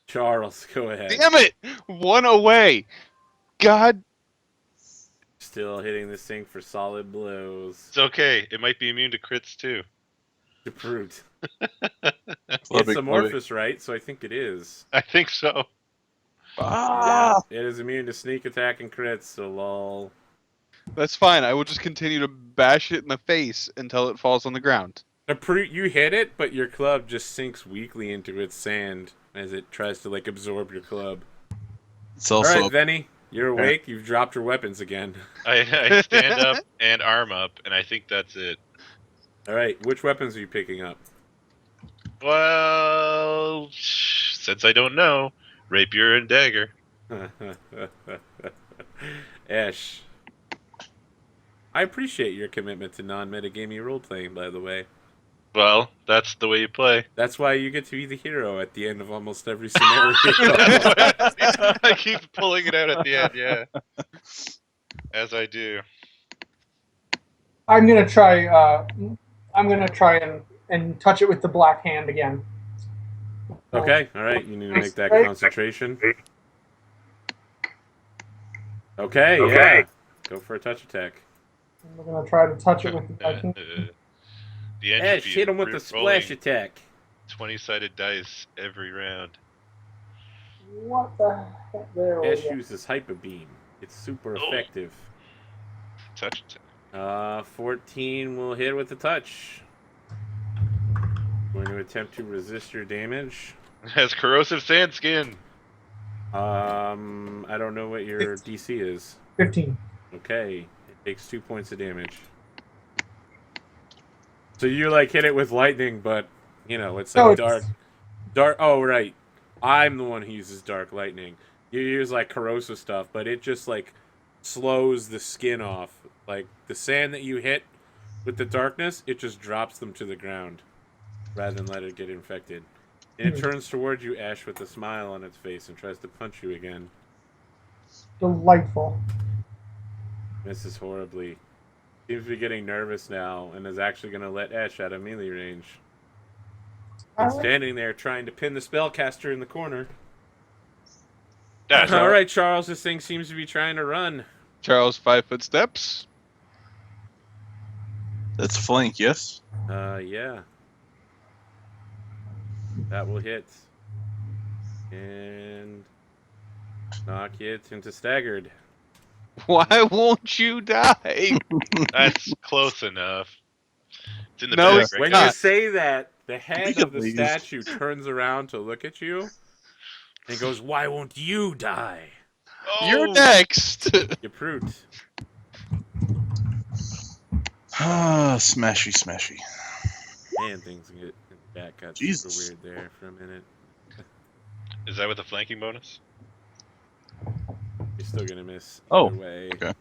Charles, go ahead. Damn it! One away. God. Still hitting this thing for solid blows. It's okay. It might be immune to crits too. To Brute. Clubbing, It's amorphous, right? So I think it is. I think so. Ah! Yeah, it is immune to sneak attack and crits, so lol. That's fine. I will just continue to bash it in the face until it falls on the ground. Brute, you hit it, but your club just sinks weakly into its sand as it tries to, like, absorb your club. It's also Alright, Veni, you're awake. You've dropped your weapons again. I stand up and arm up, and I think that's it. Alright, which weapons are you picking up? Well, since I don't know, rapier and dagger. Ash. I appreciate your commitment to non-metagaming role-playing, by the way. Well, that's the way you play. That's why you get to be the hero at the end of almost every scenario. I keep pulling it out at the end, yeah. As I do. I'm gonna try. And touch it with the black hand again. Okay, alright, you need to make that concentration. Okay, yeah. Go for a touch attack. We're gonna try to touch it with the black hand. The Ash, entropy hit him with the is splash rolling attack. 20-sided dice every round. What the heck? There we Ash go. uses Hyper Beam. It's super Oh. effective. Touch attack. 14 will hit with the touch. Going to attempt to resist your damage. It has corrosive sand skin. I don't know what your DC is. 15. Okay, it takes 2 points of damage. So you like hit it with lightning, but you know it's like dark. Oh right, I'm the one who uses dark lightning. You use like corrosive stuff, but it just like slows the skin off. Like the sand that you hit with the darkness, it just drops them to the ground rather than let it get infected. And it turns towards you, Ash, with a smile on its face and tries to punch you again. Delightful. Misses horribly. Seems to be getting nervous now and is actually going to let Ash out of melee range. It's standing there trying to pin the spellcaster in the corner. That's All right, Charles, this thing seems to be trying to run. Charles, 5-foot steps. That's flank, yes? Yeah. That will hit. And knock it into staggered. Why won't you die? That's close enough. It's in the No, bag it's right When now. you say that, the head of the Please. statue turns around to look at you and goes, "Why won't you die?" You're Oh! next. You prude. Ah, smashy, smashy. Man, things get back got Jesus. super weird there for a minute. Is that with a flanking bonus? You're still gonna miss Oh, either way. okay.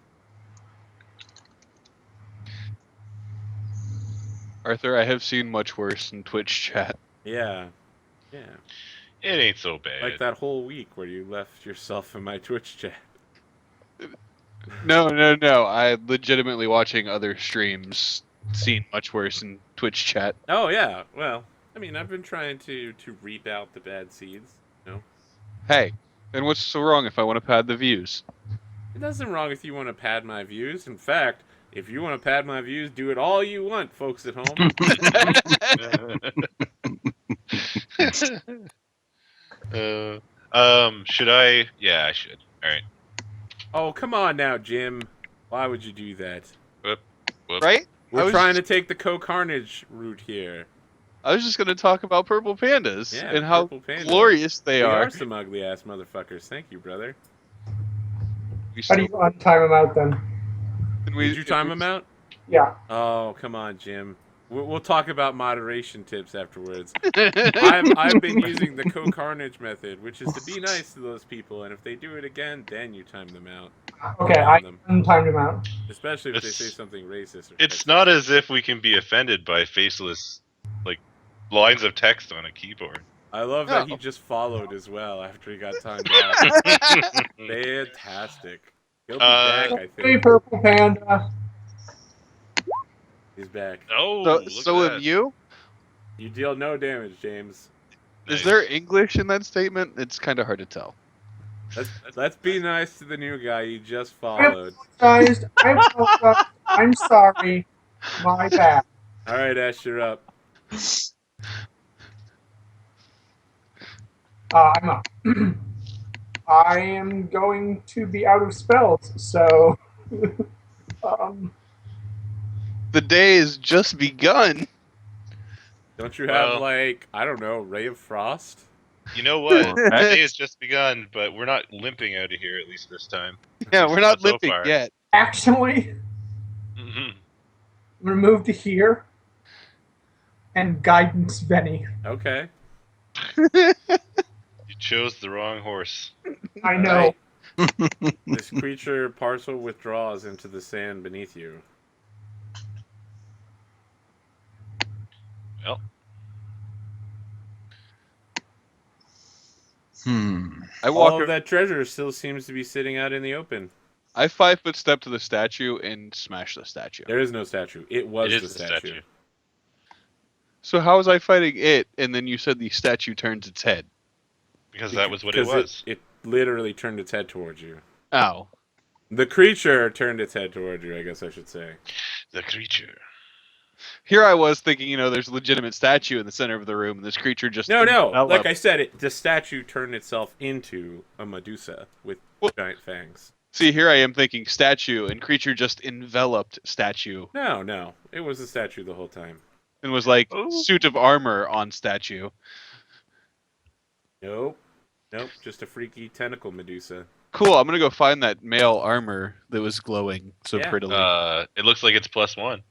Arthur, I have seen much worse in Twitch chat. Yeah. Yeah. It ain't so bad. Like that whole week where you left yourself in my Twitch chat. No. I legitimately watching other streams seen much worse in Twitch chat. Oh yeah. Well, I mean, I've been trying to reap out the bad seeds. You know, Hey, and what's so wrong if I want to pad the views? it doesn't wrong if you want to pad my views. In fact, if you want to pad my views, do it all you want, folks at home. Should I? Yeah, I should. All right. Oh, come on now, Jim. Why would you do that? Whoop. Right? We're trying to take the co-carnage route here. I was just going to talk about purple pandas Yeah, and how purple pandas. glorious they We are. are some ugly ass motherfuckers. Thank you, brother. We How do still- you untime him out then? and we- Did you time them out? Yeah. Oh, come on, Jim. We'll talk about moderation tips afterwards. I've been using the co-carnage method, which is to be nice to those people, and if they do it again, then you time them out. Okay, I untimed him out. Especially if they It's- say something racist. Or It's sexist. not as if we can be offended by faceless, like, lines of text on a keyboard. I love that he No. just followed as well after he got timed out. Fantastic. He'll be back, I Hey, think. purple panda. He's back. Oh, So, look so at have that. you? You deal no damage, James. Is there English in that statement? It's kind of hard to tell. Let's be nice to the new guy you just I followed. apologized. I'm sorry. My bad. All right, Ash, you're up. I'm up. I am going to be out of spells, so. The day has just begun. Don't you have Well- like, I don't know, Ray of Frost? You know what? Or The Matt. day has just begun, but we're not limping out of here, at least this time. Yeah, we're not so limping far. yet. Actually, Mhm. I'm going to move to here and guidance Veni. Okay. You chose the wrong horse. I know. This creature partial withdraws into the sand beneath you. Well, I walk. All of that treasure still seems to be sitting out in the open. I 5-foot step to the statue and smash the statue. There is no statue. It was it the is the statue. statue. So how was I fighting it? And then you said the statue turns its head. Because that was what it Because was. It literally turned its head towards you. Ow. The creature turned its head towards you, I guess I should say. The creature. Here I was thinking, there's a legitimate statue in the center of the room, and this creature just No. enveloped- Like I said, the statue turned itself into a Medusa with giant fangs. See, here I am thinking statue, and creature just enveloped statue, No. It was a statue the whole time. and was like Oh. suit of armor on statue. Nope. Just a freaky tentacle Medusa. Cool. I'm gonna go find that male armor that was glowing so Yeah. prettily. It looks like it's +1.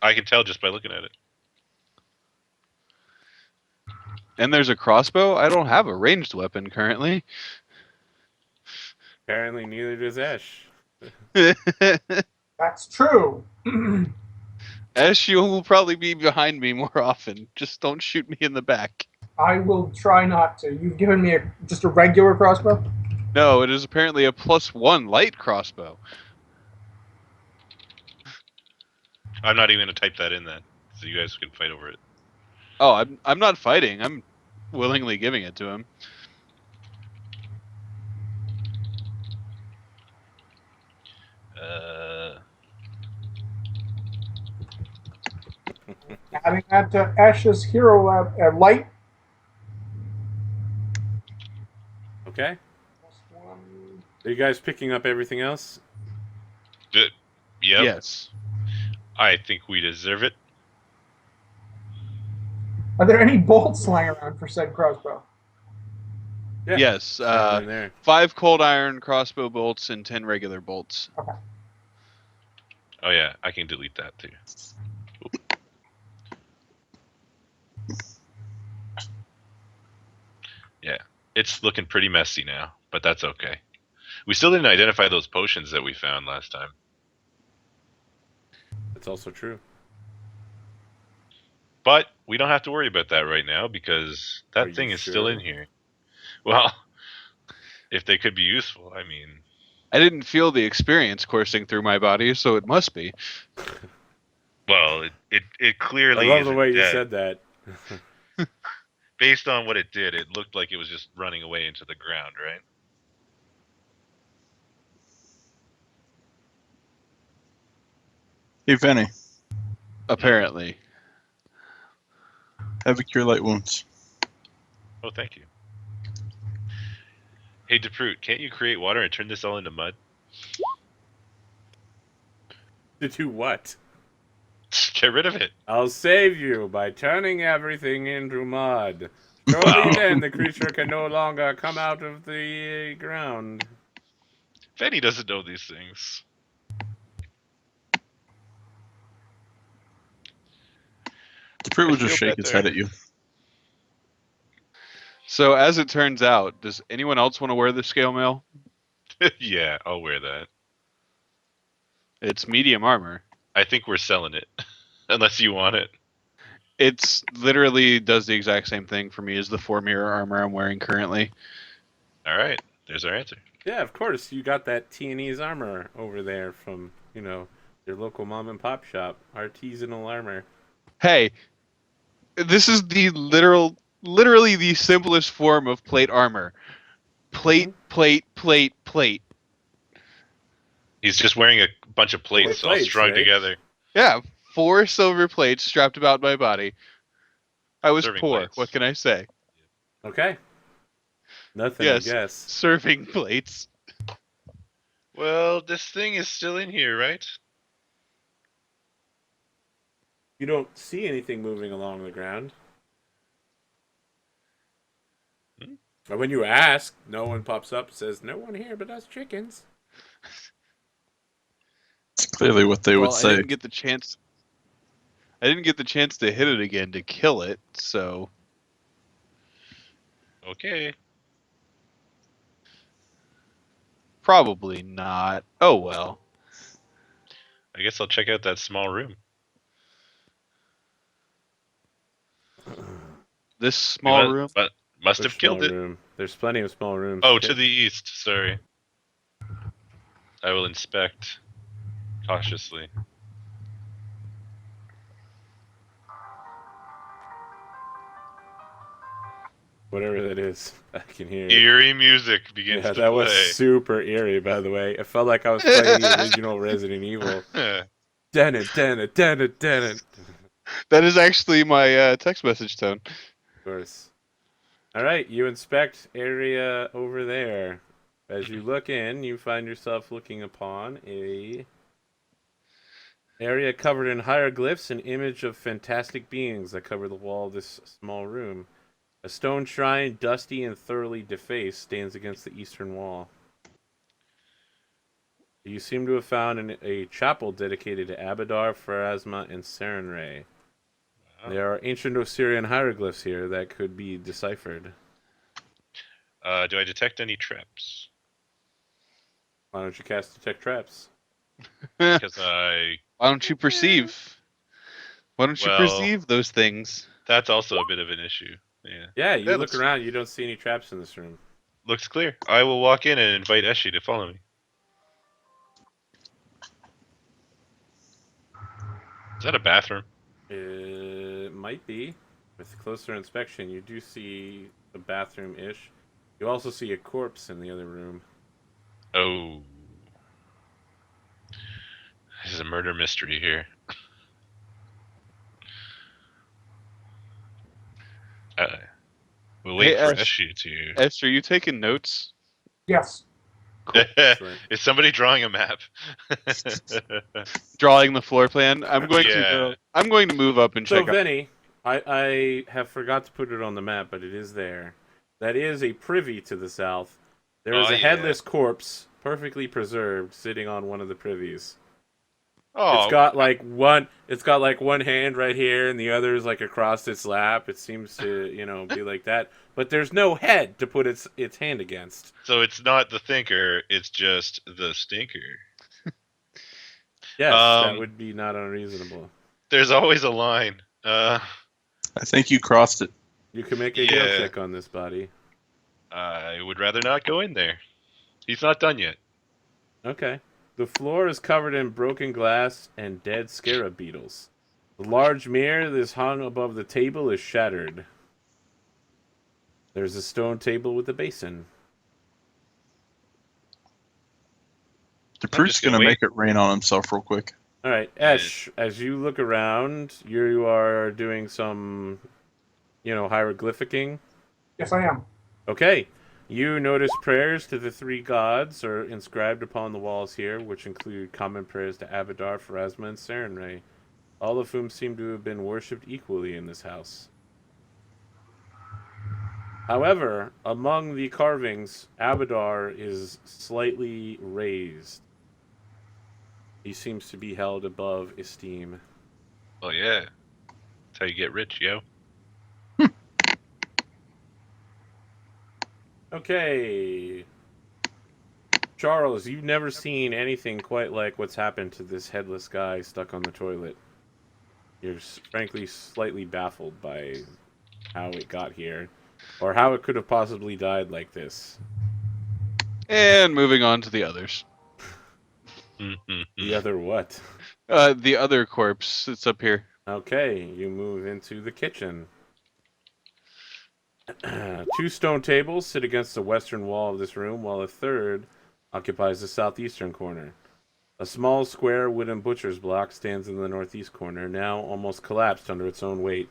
I can tell just by looking at it. And there's a crossbow. I don't have a ranged weapon currently. Apparently neither does Ash. That's true. Ash, you will probably be behind me more often. Just don't shoot me in the back. I will try not to. You've given me just a regular crossbow? No, it is apparently a +1 light crossbow. I'm not even going to type that in then, so you guys can fight over it. Oh, I'm not fighting. I'm willingly giving it to him. Adding that to Ash's hero light. Okay. +1. Are you guys picking up everything else? Yep. Yes. I think we deserve it. Are there any bolts lying around for said crossbow? Yeah. Yes. In there. 5 cold iron crossbow bolts and 10 regular bolts. Oh yeah, I can delete that too. Yeah, it's looking pretty messy now, but that's okay. We still didn't identify those potions that we found last time. That's also true. But we don't have to worry about that right now because Are that you thing is still sure? in here. Well, if they could be useful, I mean, I didn't feel the experience coursing through my body, so it must be. well, it I clearly love the isn't way you dead. said that. Based on what it did, it looked like it was just running away into the ground, right? Hey, Veni, Apparently. have a cure light wounds. Oh, thank you. Hey, DePruit, can't you create water and turn this all into mud? To do what? Get rid of it. I'll save you by turning everything into mud. Wow. Only then the creature can no longer come out of the ground. Fanny doesn't know these things. The priest will I just feel shake his better. head at you. So as it turns out, does anyone else want to wear the scale mail? Yeah, I'll wear that. It's medium armor. I think we're selling it. Unless you want it. It's literally does the exact same thing for me as the 4 mirror armor I'm wearing currently. Alright, there's our answer. Yeah, of course. You got that T&E's armor over there from, your local mom and pop shop. Artisanal armor. Hey, This is the literally the simplest form of plate armor. Plate, plate, plate, plate. He's just wearing a bunch of plates all plates, strung right? together. Yeah, 4 silver plates strapped about my body. I was Serving poor. plates. What can I say? Okay. Nothing, I Yes, guess. serving plates. Well, this thing is still in here, right? You don't see anything moving along the ground. Hmm? Or when you ask, no one pops up and says, "No one here but us chickens." It's clearly what they would Well, I say. didn't get the chance. I didn't get the chance to hit it again to kill it, so Okay. probably not. Oh well. I guess I'll check out that small room. This small room. But must Which have killed small it. room? There's plenty of small rooms. Oh, to the east. Sorry. I will inspect cautiously. Whatever that is, I can hear it. Eerie music begins Yeah, to that play. was super eerie, by the way. It felt like I was playing the original Resident Evil. Dennett. That is actually my text message tone. Of course. All right, you inspect area over there. As you look in, you find yourself looking upon a area covered in hieroglyphs, an image of fantastic beings that cover the wall of this small room. A stone shrine, dusty and thoroughly defaced, stands against the eastern wall. You seem to have found a chapel dedicated to Abadar, Pharasma, and Sarenrae. Wow. There are ancient Osirian hieroglyphs here that could be deciphered. Do I detect any traps? Why don't you cast Detect Traps? Because I... Why don't you perceive? Why don't you Well- perceive those things? That's also a bit of an issue. Yeah. Yeah, you That look looks- around, you don't see any traps in this room. Looks clear. I will walk in and invite Eshi to follow me. Is that a bathroom? It might be. With closer inspection, you do see a bathroom-ish. You also see a corpse in the other room. Oh. This is a murder mystery here. We'll wait Hey, for Esh. Eshi to... Esther, you taking notes? Yes. Excellent. Is somebody drawing a map? Drawing the floor plan. I'm going Yeah. to. I'm going to move up and So, check out. Veni, I have forgot to put it on the map, but it is there. That is a privy to the south. There is Oh, a yeah. headless corpse, perfectly preserved, sitting on one of the privies. Oh, It's got like one hand right here, and the other is like across its lap. It seems to, be like that. But there's no head to put its hand against. so it's not the thinker, it's just the stinker. Yes, that Um, would be not unreasonable. There's always a line. I think you crossed it. You can make a heal yeah. check on this body. I would rather not go in there. He's not done yet. Okay. The floor is covered in broken glass and dead scarab beetles. The large mirror that is hung above the table is shattered. There's a stone table with a basin. The priest's just gonna gonna wait. make it rain on himself real quick. All right, Esh, as you look around, you are doing some, hieroglyphicing. Yes, I am. Okay. You notice prayers to the three gods are inscribed upon the walls here, which include common prayers to Abadar, Pharasma, and Sarenrae, all of whom seem to have been worshipped equally in this house. However, among the carvings, Abadar is slightly raised. He seems to be held above esteem. Oh yeah. That's how you get rich, yo. Okay. Charles, you've never seen anything quite like what's happened to this headless guy stuck on the toilet. You're frankly slightly baffled by how it got here, or how it could have possibly died like this. And moving on to the others. The other what? The other corpse. It's up here. Okay, you move into the kitchen. 2 stone tables sit against the western wall of this room, while a third occupies the southeastern corner. A small square wooden butcher's block stands in the northeast corner, now almost collapsed under its own weight.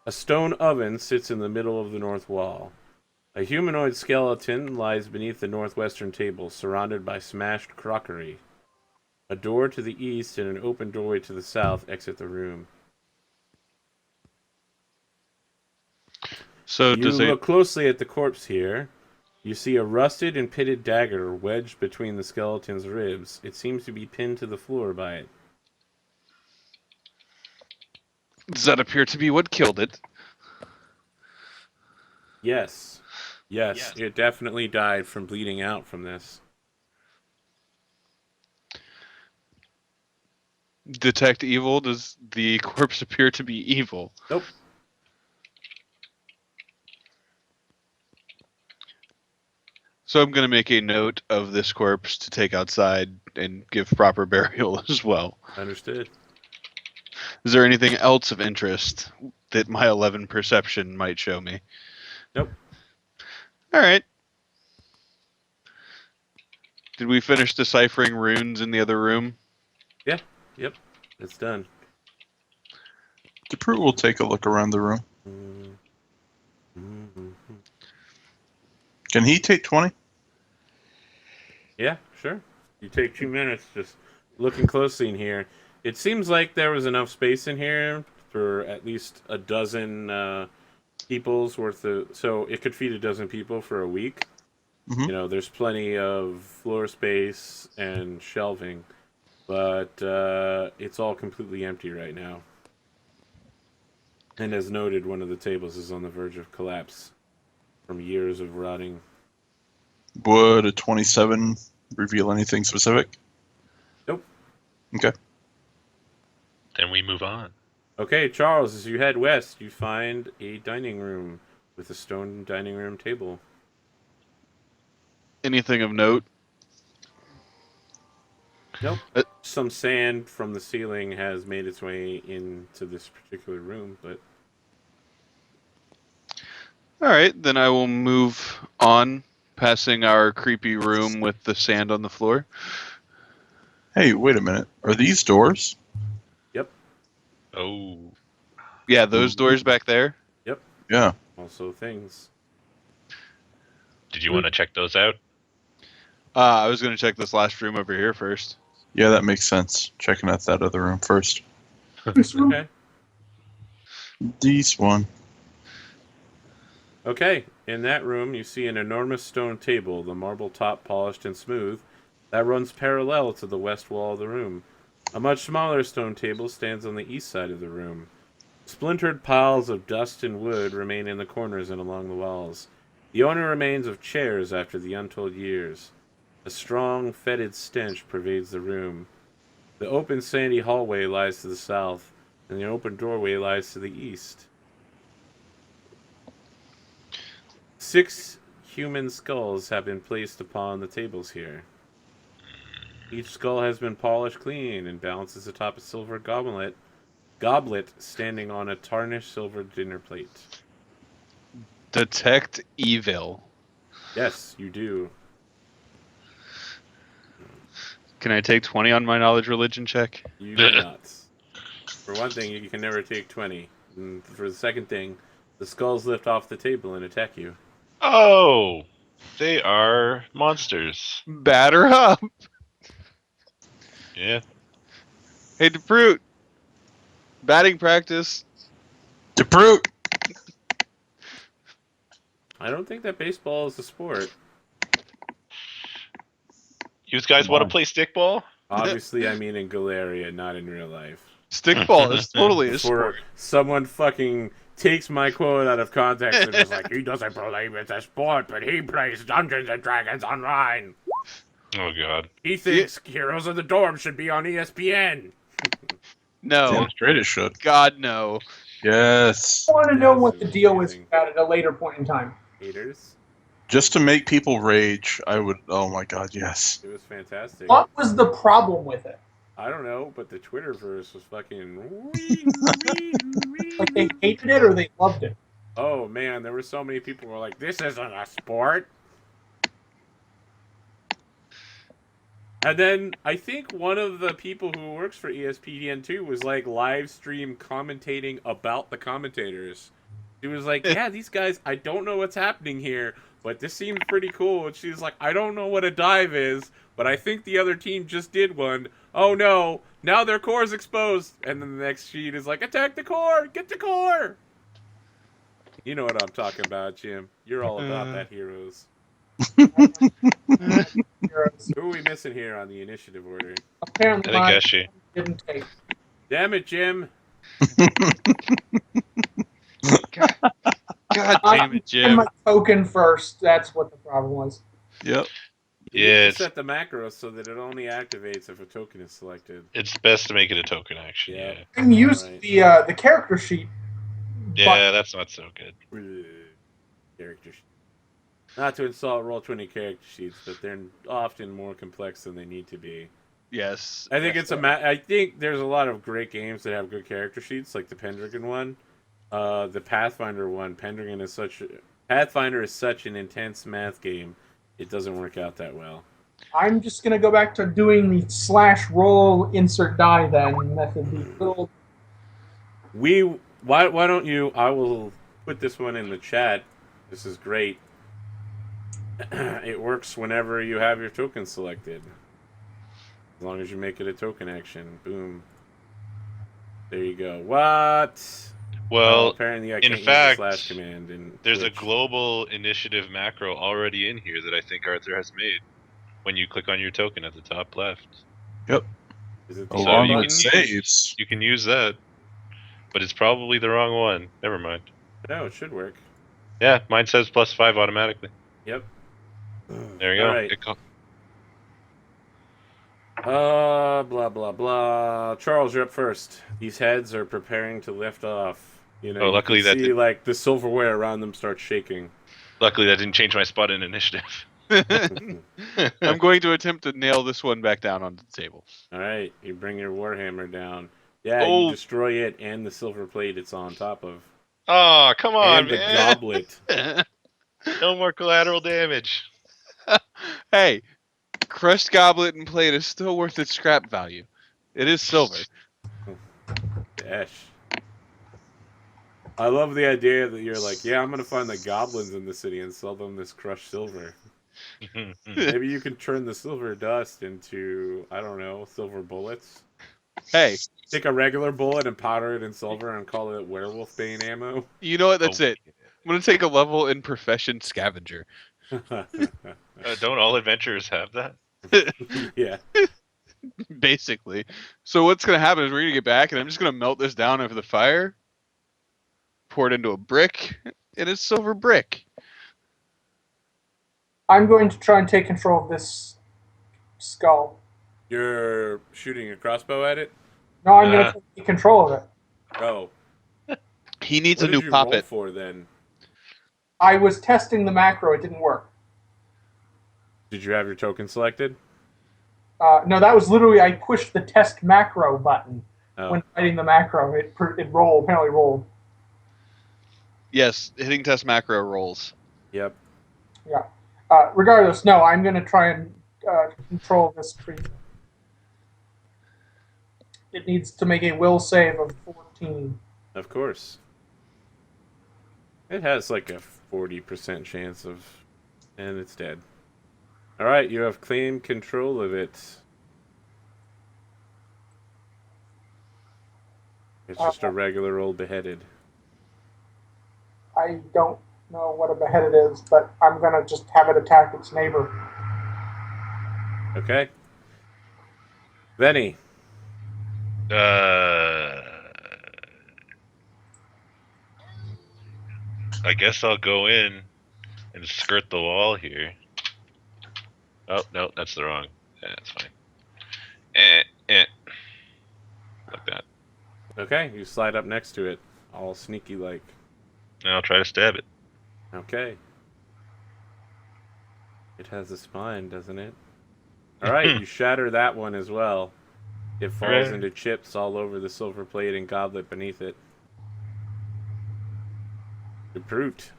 A stone oven sits in the middle of the north wall. A humanoid skeleton lies beneath the northwestern table, surrounded by smashed crockery. A door to the east and an open doorway to the south exit the room. So You look closely at the corpse here. You see a rusted and pitted dagger wedged between the skeleton's ribs. It seems to be pinned to the floor by it. Does that appear to be what killed it? Yes. Yes, it definitely died from bleeding out from this. Detect evil? Does the corpse appear to be evil? Nope. So I'm going to make a note of this corpse to take outside and give proper burial as well. Understood. Is there anything else of interest that my 11 perception might show me? Nope. All right. Did we finish deciphering runes in the other room? Yeah. Yep. It's done. DePruit will take a look around the room. Mm-hmm. Can he take 20? Yeah, sure. You take 2 minutes just looking closely in here. It seems like there was enough space in here for at least a dozen people's worth of... So it could feed a dozen people for a week. Mhm. You know, there's plenty of floor space and shelving. But it's all completely empty right now. And as noted, one of the tables is on the verge of collapse from years of rotting. Would a 27 reveal anything specific? Nope. Okay. Then we move on. Okay, Charles, as you head west, you find a dining room with a stone dining room table. Anything of note? Nope. Some sand from the ceiling has made its way into this particular room, but... All right, then I will move on, passing our creepy room with the sand on the floor. Hey, wait a minute. Are these doors? Yep. Oh. Yeah, those doors back there. Yep. Yeah. Also things. Did you want to check those out? I was going to check this last room over here first. Yeah, that makes sense. Checking out that other room first. This room? Okay. This one. Okay. In that room, you see an enormous stone table, the marble top polished and smooth, that runs parallel to the west wall of the room. A much smaller stone table stands on the east side of the room. Splintered piles of dust and wood remain in the corners and along the walls. The only remains of chairs after the untold years. A strong, fetid stench pervades the room. The open sandy hallway lies to the south, and the open doorway lies to the east. 6 human skulls have been placed upon the tables here. Each skull has been polished clean and balances atop a silver goblet standing on a tarnished silver dinner plate. Detect evil. Yes, you do. Can I take 20 on my knowledge religion check? You do not. For one thing, you can never take 20. And for the second thing, the skulls lift off the table and attack you. Oh, they are monsters. Batter up. Yeah. Hey, DePruit. Batting practice. DePruit! I don't think that baseball is a sport. You guys Come want on. to play stickball? Obviously, I mean in Galeria, not in real life. Stickball is totally a Before sport. someone fucking takes my quote out of context and is like, he doesn't believe it's a sport, but he plays Dungeons and Dragons online. Oh god. He thinks Heroes of the Dorm should be on ESPN. No. Damn straight it should. God, no. Yes. I want to know Yes, what it the was deal is amazing. with that at a later point in time. Haters. Just to make people rage, I would. Oh my god, yes. It was fantastic. What was the problem with it? I don't know, but the Twitterverse was fucking. Like they hated it or they loved it. Oh man, there were so many people who were like, "This isn't a sport." And then I think one of the people who works for ESPN2 was like live stream commentating about the commentators. She was like, "Yeah, these guys, I don't know what's happening here, but this seems pretty cool." And she's like, "I don't know what a dive is, but I think the other team just did one. Oh no, now their core's exposed." And then the next sheet is like, "Attack the core! Get the core!" You know what I'm talking about, Jim. You're all about that, heroes. Heroes. Who are we missing here on the initiative order? Apparently, I think mine Eshy. didn't take. Damn it, Jim. God damn it, And Jim. my token first. That's what the problem was. Yep. You need Yeah, to it's, set the macros so that it only activates if a token is selected. it's best to make it a token action. Yeah. Yeah, I can use Alright. the character sheet. yeah, that's not so good. Character sheet. Not to insult Roll20 character sheets, but they're often more complex than they need to be. Yes. I think I think there's a lot of great games that have good character sheets, like the Pendragon one. The Pathfinder one. Pathfinder is such an intense math game. It doesn't work out that well. I'm just gonna go back to doing the /roll insert die then method. The little Why don't you? I will put this one in the chat. This is great. It works whenever you have your token selected. As long as you make it a token action. Boom. There you go. What? Well, apparently I in can't fact, use the slash command in there's a Twitch. global initiative macro already in here that I think Arthur has made. When you click on your token at the top left, Is it So Along you with can use- saves. you can use that, but it's probably the wrong one. Never mind. No, it should work. Yeah, mine says +5 automatically. Yep. There you go. All right. Blah blah blah. Charles, you're up first. These heads are preparing to lift off. You know, Oh, luckily you that can see like the silverware around them start shaking. Luckily, that didn't change my spot in initiative. I'm going to attempt to nail this one back down onto the table. All right, you bring your warhammer down. Yeah, Oh. you destroy it and the silver plate it's on top of, Oh, come on, and the man! goblet. No more collateral damage. Hey, crushed goblet and plate is still worth its scrap value. It is silver. Dash. I love the idea that you're like, yeah, I'm gonna find the goblins in the city and sell them this crushed silver. Maybe you can turn the silver dust into, I don't know, silver bullets. Hey, Take a regular bullet and powder it in silver and call it werewolf bane ammo. you know what? That's Oh. it. I'm going to take a level in profession scavenger. Don't all adventurers have that? Yeah. Basically. So what's going to happen is we're going to get back and I'm just going to melt this down over the fire, pour it into a brick, and it's silver brick. I'm going to try and take control of this skull. You're shooting a crossbow at it? No, I'm going to take control of it. Oh. He needs What a did new you roll puppet. for then? I was testing the macro. It didn't work. Did you have your token selected? No, that was literally I pushed the test macro button Oh. when fighting the macro. It rolled. Apparently rolled. Yes, hitting test macro rolls. Yep. Yeah. Regardless, no, I'm going to try and control this creature. It needs to make a will save of 14. Of course. It has like a 40% chance of... And it's dead. Alright, you have claimed control of it. It's just a regular old beheaded. I don't know what a beheaded is, but I'm going to just have it attack its neighbor. Okay. Veni. I guess I'll go in and skirt the wall here. Oh, no, that's the wrong. Yeah, that's fine. Like that. Okay, you slide up next to it. All sneaky like. And I'll try to stab it. Okay. It has a spine, doesn't it? Alright, you shatter that one as well. It falls Hooray. into chips all over the silver plate and goblet beneath it. The brute.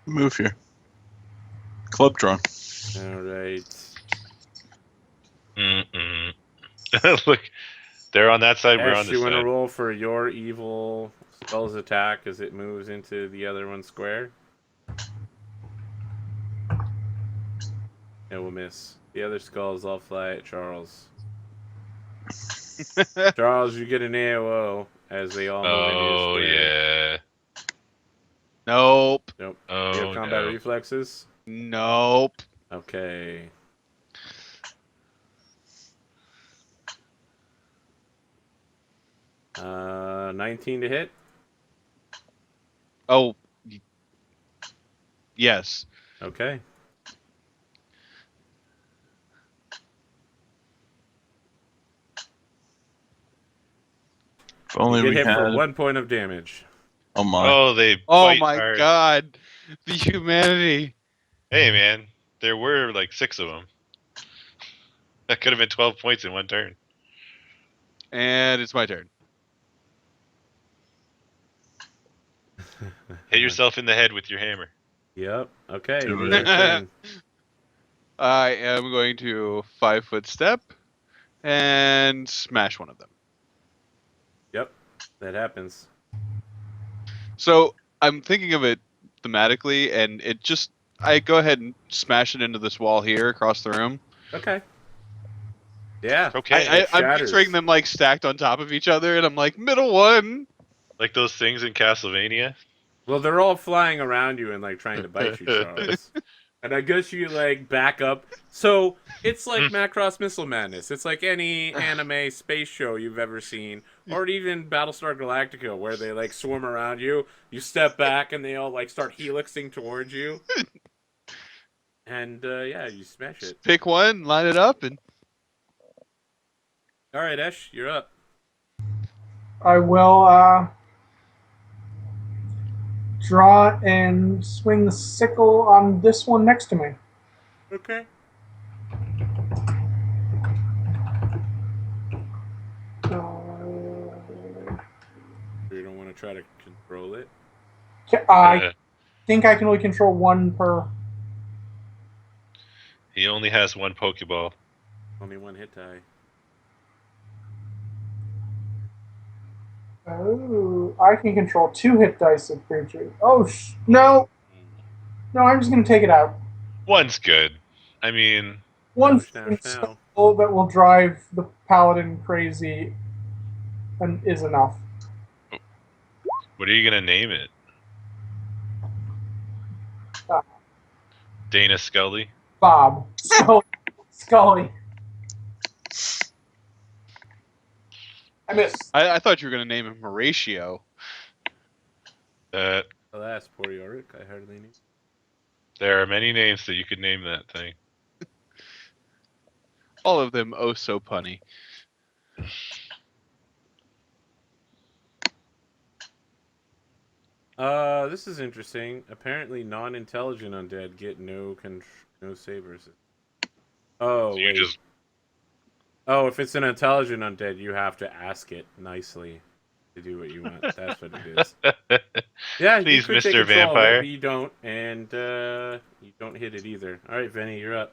Move here. Club drawn. All right. Mm-mm. Look, they're on that side. We're on Ash, this you want to side. roll for your evil spell's attack as it moves into the other one square? It will miss. The other skulls all fly at Charles. Charles, you get an AOO as they all move into your Oh square. yeah. Nope. Nope. Oh Do you have combat no. reflexes? Nope. Okay. Uh, 19 to hit? Oh. Yes. Okay. If only You get we hit had. for 1 point of damage. Oh my. Oh, they Oh bite my hard. god. The humanity. Hey man, there were like 6 of them. That could have been 12 points in one turn. And it's my turn. Hit yourself in the head with your hammer. Yep. Okay. Do It is it. your turn. I am going to 5-foot step and smash one of them. Yep. That happens. So I'm thinking of it thematically, and it just I go ahead and smash it into this wall here across the room. Okay. Yeah. Okay. It I'm shatters. picturing them like stacked on top of each other, and I'm like, middle one. Like those things in Castlevania. Well, they're all flying around you and like trying to bite you, Charles. And I guess you like back up. So it's like Macross Missile Madness. It's like any anime space show you've ever seen, or even Battlestar Galactica, where they like swarm around you. You step back and they all like start helixing towards you. And yeah, you smash it. Pick one, line it up, and All right, Esh, you're up. I will draw and swing the sickle on this one next to me. Okay. You don't want to try to control it. I think I can only control one per. He only has one Pokeball. Only one hit die. Oh, I can control 2 hit dice of creatures. Oh, no. No, I'm just going to take it out. One's good. I mean, One Now. spell that will drive the paladin crazy and is enough. what are you gonna name it? Ah. Dana Scully. Bob. Scully. I missed. I thought you were gonna name him Horatio. Alas, poor Yorick, I hardly knew. There are many names that you could name that thing. All of them oh so punny. This is interesting. Apparently, non-intelligent undead get no savers. Oh, So you wait. just Oh, if it's an intelligent undead, you have to ask it nicely to do what you want. That's what it is. Yeah, Please, you could take Mr. control of it, Vampire. but you don't, and you don't hit it either. All right, Veni, you're up.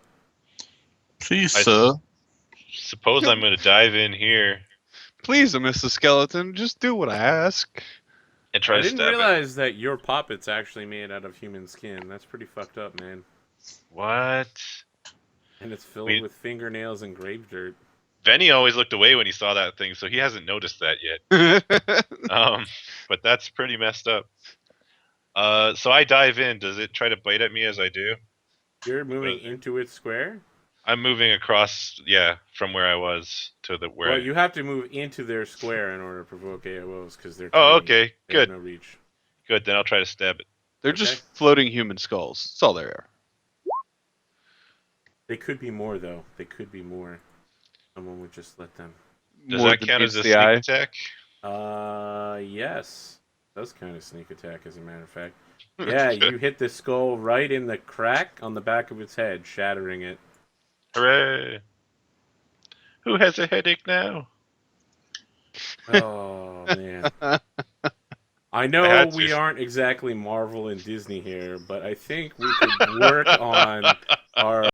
Please, I- sir. suppose I'm gonna dive in here Please, Mr. Skeleton, just do what I ask. and try I to didn't stab it. realize that your puppet's actually made out of human skin. That's pretty fucked up, man. What? And it's filled We- with fingernails and grave dirt. Veni always looked away when he saw that thing, so he hasn't noticed that yet. But that's pretty messed up. So I dive in. Does it try to bite at me as I do? You're moving Brother. into its square? I'm moving across, yeah, from where I was to the where. Well, you have to move into their square in order to provoke AOs because they're Oh, tiny. okay, They have good, no reach. good. Then I'll try to stab it. They're Okay. just floating human skulls. That's all they are. They could be more, though. They could be more. Someone would just let them. Does More that than count as a meets sneak the eye. attack? Yes. Does kind of sneak attack, as a matter of fact. Yeah, you hit the skull right in the crack on the back of its head, shattering it. Hooray! Who has a headache now? Oh man. I I know had we to. aren't exactly Marvel and Disney here, but I think we could work on our